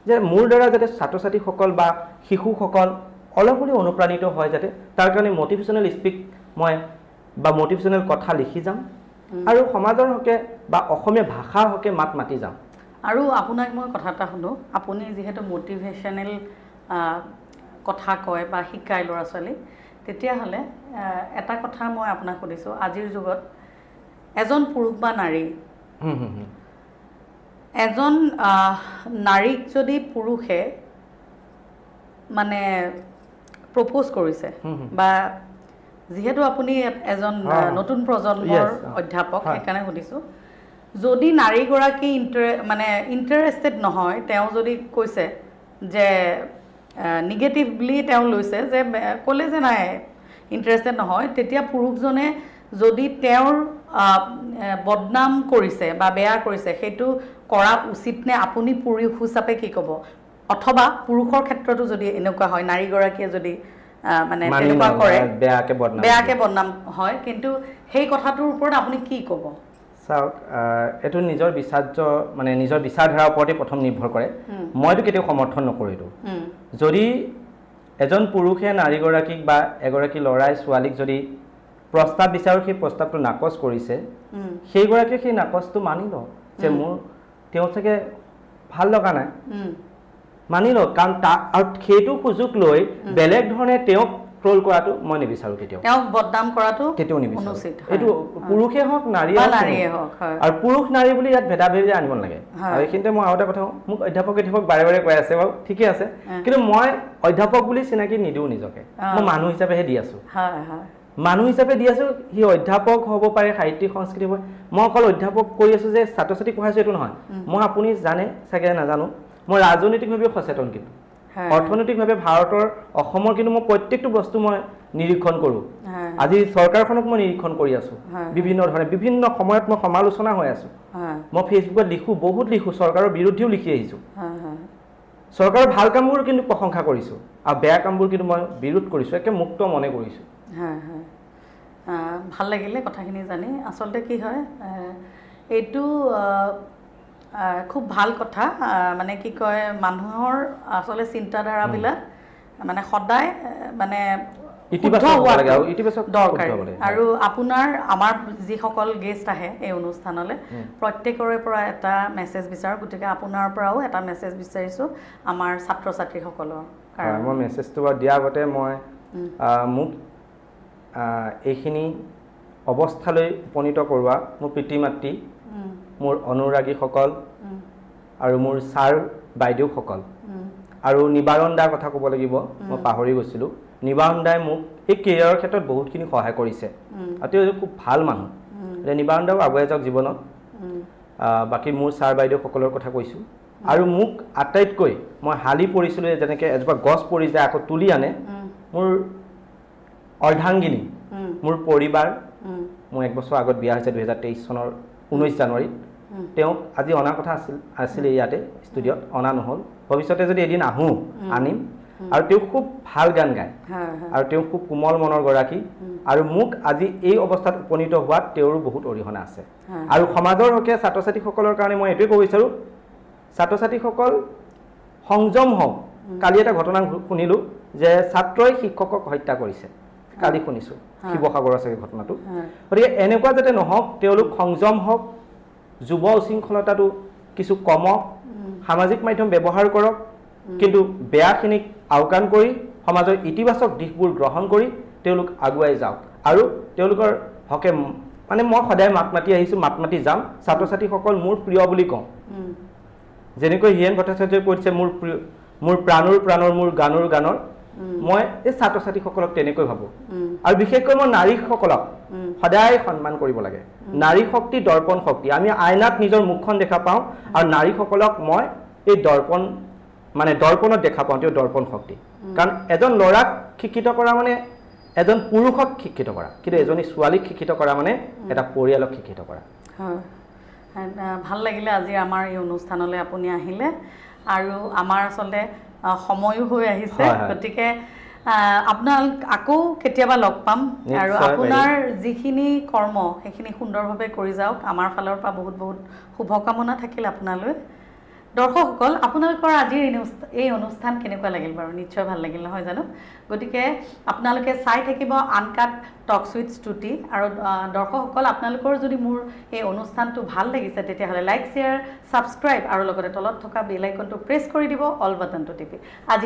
যে মোৰ দ্বাৰা যাতে ছাত্ৰ ছাত্ৰীসকল বা শিশুসকল অলপ হ'লেও অনুপ্ৰাণিত হয় যাতে তাৰ কাৰণে মটিভেশ্যনেল স্পিক মই বা মটিভেশ্যনেল কথা লিখি যাম আৰু সমাজৰ হকে বা অসমীয়া ভাষাৰ হকে মাত মাতি যাম আৰু আপোনাক মই কথা এটা শুনো আপুনি যেহেতু মটিভেশ্যনেল কথা কয় বা শিকায় ল'ৰা ছোৱালী তেতিয়াহ'লে এটা কথা মই আপোনাক সুধিছোঁ আজিৰ যুগত এজন পুৰুষ বা নাৰী এজন নাৰীক যদি পুৰুষে মানে প্ৰপ'জ কৰিছে বা যেহেতু আপুনি এজন নতুন প্ৰজন্মৰ অধ্যাপক সেইকাৰণে সুধিছোঁ যদি নাৰীগৰাকী মানে ইণ্টাৰেষ্টেড নহয় তেওঁ যদি কৈছে যে নিগেটিভলি তেওঁ লৈছে যে ক'লে যে নাই ইণ্টাৰেষ্টেড নহয় তেতিয়া পুৰুষজনে যদি তেওঁৰ বদনাম কৰিছে বা বেয়া কৰিছে সেইটো কৰা উচিত নে আপুনি পুৰুষ হিচাপে কি ক'ব অথবা পুৰুষৰ ক্ষেত্ৰতো যদি এনেকুৱা হয় নাৰীগৰাকীয়ে যদি মানে তেনেকুৱা কৰে বেয়াকে বদনাম হয় কিন্তু সেই কথাটোৰ ওপৰত আপুনি কি ক'ব চাওক এটো নিজৰ বিচাৰ্য মানে নিজৰ বিচাৰধাৰাৰ ওপৰতে প্ৰথম নিৰ্ভৰ কৰে মইতো কেতিয়াও সমৰ্থন নকৰিলো যদি এজন পুৰুষে নাৰীগৰাকীক বা এগৰাকী ল'ৰাই ছোৱালীক যদি প্ৰস্তাৱ বিচাৰো সেই প্ৰস্তাৱটো নাকচ কৰিছে সেইগৰাকীয়ে সেই নাকচটো মানি ল যে মোৰ তেওঁ চাগে ভাল লগা নাই মানি ল কাৰণ আৰু সেইটো সুযোগ লৈ বেলেগ ধৰণে তেওঁক ট্ৰল কৰাটো মই নিবিচাৰো কেতিয়াও তেওঁক বদনাম কৰাটো কেতিয়াও নিবিচাৰো এইটো পুৰুষে হওক নাৰীয়ে হওক আৰু পুৰুষ নাৰী বুলি ইয়াত ভেদাভেদ আনিব নালাগে আৰু এইখিনিতে মই আৰু এটা কথা মোক অধ্যাপক বাৰে বাৰে কৈ আছে বাৰু ঠিকে আছে কিন্তু মই অধ্যাপক বুলি চিনাকি নিদিওঁ নিজকে মই মানুহ হিচাপেহে দি আছো মানুহ হিচাপে দি আছো সি অধ্যাপক হ'ব পাৰে সাহিত্যিক সংস্কৃতি হ'ব মই অকল অধ্যাপক কৰি আছো যে ছাত্ৰ ছাত্ৰীক পঢ়াইছো এইটো নহয় মই আপুনি জানে চাগে নাজানো মই ৰাজনৈতিকভাৱে সচেতন কিন্তু অৰ্থনৈতিকভাৱে ভাৰতৰ অসমৰ কিন্তু মই প্ৰত্যেকটো বস্তু মই নিৰীক্ষণ কৰোঁ আজি চৰকাৰখনক মই নিৰীক্ষণ কৰি আছো বিভিন্ন ধৰণে বিভিন্ন সময়ত মই সমালোচনা হৈ আছো মই ফেচবুকত লিখো বহুত লিখো চৰকাৰৰ বিৰুদ্ধেও লিখি আহিছো চৰকাৰৰ ভাল কামবোৰ কিন্তু প্ৰশংসা কৰিছো আৰু বেয়া কামবোৰ কিন্তু মই বিৰোধ কৰিছো একে মুক্ত মনে কৰিছো ভাল লাগিলে কথাখিনি জানি আচলতে কি হয় এইটো খুব ভাল কথা মানে কি কয় মানুহৰ আসলে চিন্তাধাৰাবিলাক মানে সদায় মানে দৰকাৰী আৰু আপোনাৰ আমাৰ যিসকল গেষ্ট আহে এই অনুষ্ঠানলৈ প্ৰত্যেকৰে পৰা এটা মেছেজ বিচাৰোঁ গতিকে আপোনাৰ পৰাও এটা মেছেজ বিচাৰিছোঁ আমাৰ ছাত্ৰ ছাত্ৰীসকলৰ কাৰণে মই মেছেজটো দিয়া আগতে মই মোক এইখিনি অৱস্থালৈ উপনীত কৰোৱা মোৰ পিতৃ মাতৃ মোৰ অনুৰাগীসকল আৰু মোৰ ছাৰ বাইদেউসকল আৰু নিবাৰণ দাৰ কথা ক'ব লাগিব মই পাহৰি গৈছিলোঁ নিবাৰণ দাই মোক এই কেৰিয়াৰৰ ক্ষেত্ৰত বহুতখিনি সহায় কৰিছে আৰু তেওঁ খুব ভাল মানুহ নিবাৰণ দাও আগুৱাই যাওক জীৱনত বাকী মোৰ ছাৰ বাইদেউসকলৰ কথা কৈছোঁ আৰু মোক আটাইতকৈ মই হালি পৰিছিলোঁ যেনেকৈ এজোপা গছ পৰি যায় আকৌ তুলি আনে মোৰ অৰ্ধাংগিনী মোৰ পৰিবাৰ মোৰ এক বছৰ আগত বিয়া হৈছে 2023 চনৰ 19 জানুৱাৰীত তেওঁক আজি অনা কথা আছিলে ইয়াতে ষ্টুডিঅ'ত অনা নহ'ল ভৱিষ্যতে যদি এদিন আহোঁ আনিম আৰু তেওঁ খুব ভাল গান গায় আৰু তেওঁ খুব কোমল মনৰ গৰাকী আৰু মোক আজি এই অৱস্থাত উপনীত হোৱাত তেওঁৰো বহুত অৰিহণা আছে আৰু সমাজৰ হকে ছাত্ৰ ছাত্ৰীসকলৰ কাৰণে মই এইটোৱে ক'ব বিচাৰোঁ ছাত্ৰ ছাত্ৰীসকল সংযম হওক কালি এটা ঘটনা শুনিলোঁ যে ছাত্ৰই শিক্ষকক হত্যা কৰিছে কালি শুনিছোঁ শিৱসাগৰৰ চাগে ঘটনাটো গতিকে এনেকুৱা যাতে নহওক তেওঁলোক সংযম হওক যুৱ উশৃংখলতাটো কিছু কমক সামাজিক মাধ্যম ব্যৱহাৰ কৰক কিন্তু বেয়াখিনিক আওকাণ কৰি সমাজৰ ইতিবাচক দিশবোৰ গ্ৰহণ কৰি তেওঁলোক আগুৱাই যাওক আৰু তেওঁলোকৰ হকে মানে মই সদায় মাত মাতি আহিছোঁ মাত মাতি যাম ছাত্ৰ ছাত্ৰীসকল মোৰ প্ৰিয় বুলি কওঁ যেনেকৈ হীৰেণ ভট্টাচাৰ্যই কৈছে মোৰ প্ৰাণৰ মোৰ গানৰ মই এই ছাত্ৰ ছাত্ৰীসকলক তেনেকৈ ভাবোঁ আৰু বিশেষকৈ মই নাৰীসকলক সদায় সন্মান কৰিব লাগে নাৰী শক্তি দৰ্পণ শক্তি আমি আইনাত নিজৰ মুখখন দেখা পাওঁ আৰু নাৰীসকলক মই এই দৰ্পণত দেখা পাওঁ তেওঁ দৰ্পণ শক্তি কাৰণ এজন ল'ৰাক শিক্ষিত কৰা মানে এজন পুৰুষক শিক্ষিত কৰা কিন্তু এজনী ছোৱালীক শিক্ষিত কৰা মানে এটা পৰিয়ালক শিক্ষিত কৰা ভাল লাগিলে আজি আমাৰ এই অনুষ্ঠানলৈ আপুনি আহিলে আৰু আমাৰ আচলতে সময়ো হৈ আহিছে গতিকে আপোনাক আকৌ কেতিয়াবা লগ পাম আৰু আপোনাৰ যিখিনি কৰ্ম সেইখিনি সুন্দৰভাৱে কৰি যাওক আমাৰ ফালৰ পৰা বহুত বহুত শুভকামনা থাকিল আপোনালৈ দৰ্শকসকল আপোনালোকৰ আজিৰ এই অনুষ্ঠান কেনেকুৱা লাগিল বাৰু নিশ্চয় ভাল লাগিল নহয় জানো গতিকে আপোনালোকে চাই থাকিব আনকাট টক্স উইথ স্তুতি আৰু দৰ্শকসকল আপোনালোকৰ যদি মোৰ এই অনুষ্ঠানটো ভাল লাগিছে তেতিয়াহ'লে লাইক শ্বেয়াৰ ছাবস্ক্ৰাইব আৰু লগতে তলত থকা বেল আইকনটো প্ৰেছ কৰি দিব অল বাটনটো টিপি আজি